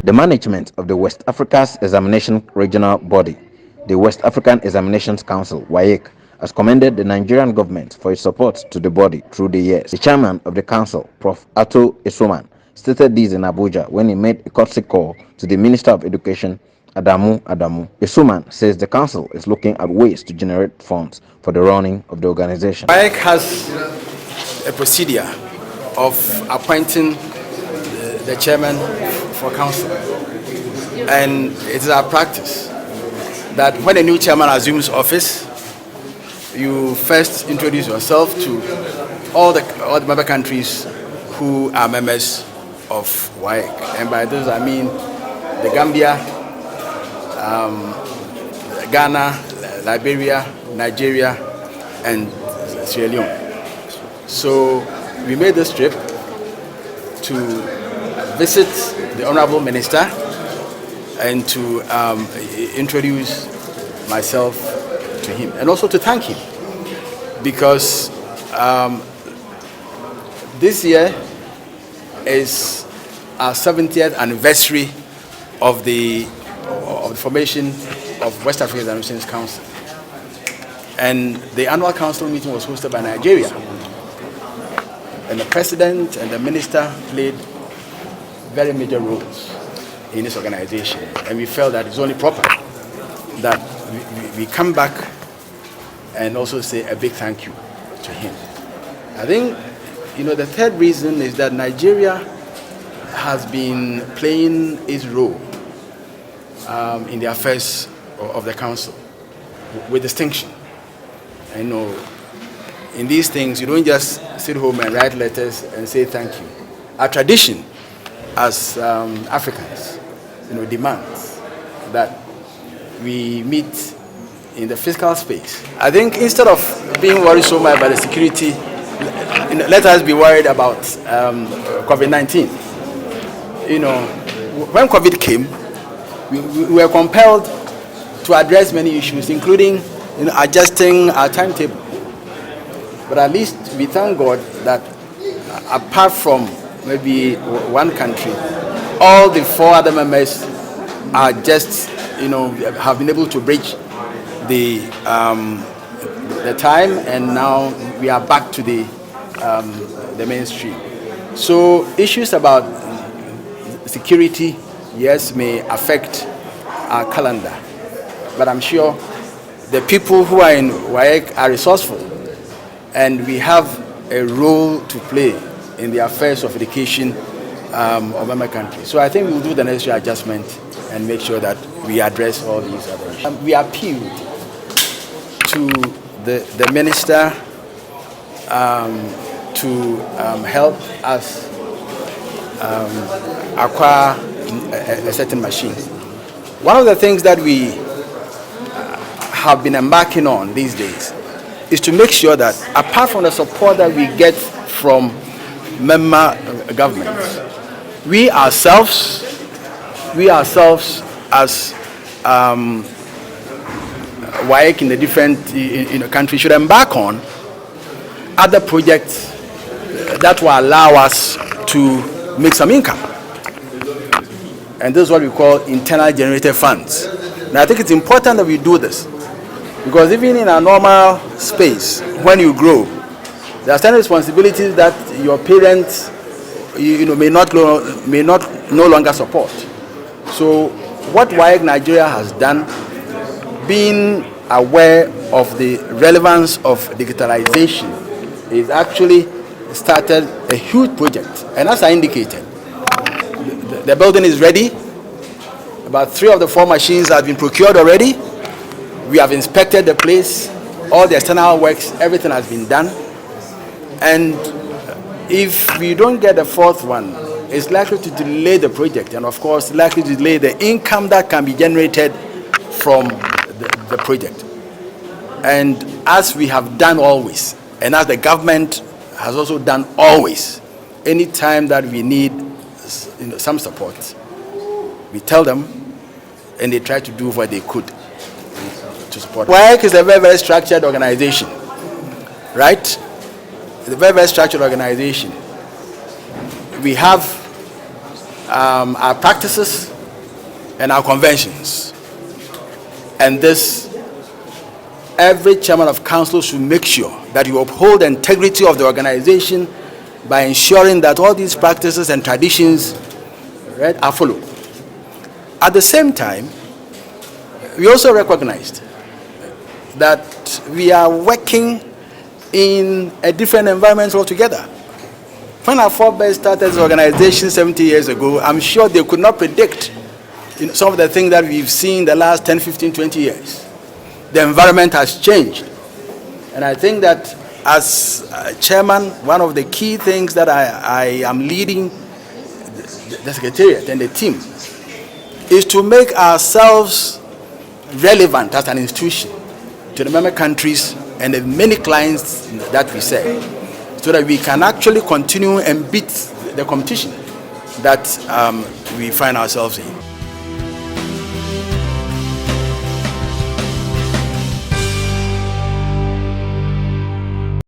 The management of the West Africa's examination regional body, the West African Examinations Council (WAEC), has commended the Nigerian government for its support to the body through the years. The chairman of the council, Prof Ato Essuman, stated this in Abuja when he made a courtesy call to the Minister of Education, Adamu Adamu. Essuman says the council is looking at ways to generate funds for the running of the organization. WAEC has a procedure of appointing the chairman for council, and it is our practice that when a new chairman assumes office, you first introduce yourself to all the member countries who are members of WAEC, and by this I mean the Gambia, Ghana, Liberia, Nigeria, and Sierra Leone. So we made this trip to visit the Honorable Minister and to introduce myself to him, and also to thank him, because this year is our 70th anniversary of the formation of West African Examinations Council, and the annual council meeting was hosted by Nigeria, and the president and the minister played very major roles in this organization, and we felt that it's only proper that we come back and also say a big thank you to him. I think, the third reason is that Nigeria has been playing its role in the affairs of the council with distinction. I know in these things you don't just sit home and write letters and say thank you. Our tradition as Africans, demands that we meet in the physical space. I think instead of being worried so much about the security, let us be worried about COVID-19. When COVID came, we were compelled to address many issues, including adjusting our timetable. But at least we thank God that apart from maybe one country, all the 4 other members are just, have been able to bridge the time, and now we are back to the mainstream. So issues about security, yes, may affect our calendar, but I'm sure the people who are in WAEC are resourceful, and we have a role to play in the affairs of education of member countries. So I think we'll do the necessary adjustment and make sure that we address all these other issues. We appealed to the minister to help us acquire a certain machine. One of the things that we have been embarking on these days is to make sure that apart from the support that we get from member governments, we ourselves as WAEC in the different countries should embark on other projects that will allow us to make some income. And this is what we call internal generated funds. And I think it's important that we do this, because even in a normal space, when you grow, there are certain responsibilities that your parents may not no longer support. So what WAEC Nigeria has done, being aware of the relevance of digitalization, is actually started a huge project. And as I indicated, the building is ready. About 3 of the 4 machines have been procured already. We have inspected the place, all the external works, everything has been done. And if we don't get the 4th one, it's likely to delay the project, and of course likely to delay the income that can be generated from the project. And as we have done always, and as the government has also done always, any time that we need some support, we tell them, and they try to do what they could to support. WAEC is a very, very structured organization, right? It's a very, very structured organization. We have our practices, and our conventions. And this, every chairman of council should make sure that you uphold the integrity of the organization by ensuring that all these practices and traditions, right, are followed. At the same time, we also recognized that we are working in a different environment altogether. When our forebears started this organization 70 years ago, I'm sure they could not predict some of the things that we've seen the last 10, 15, 20 years. The environment has changed. And I think that as chairman, one of the key things that I am leading the secretariat and the team is to make ourselves relevant as an institution to the member countries and the many clients that we serve, so that we can actually continue and beat the competition that we find ourselves in.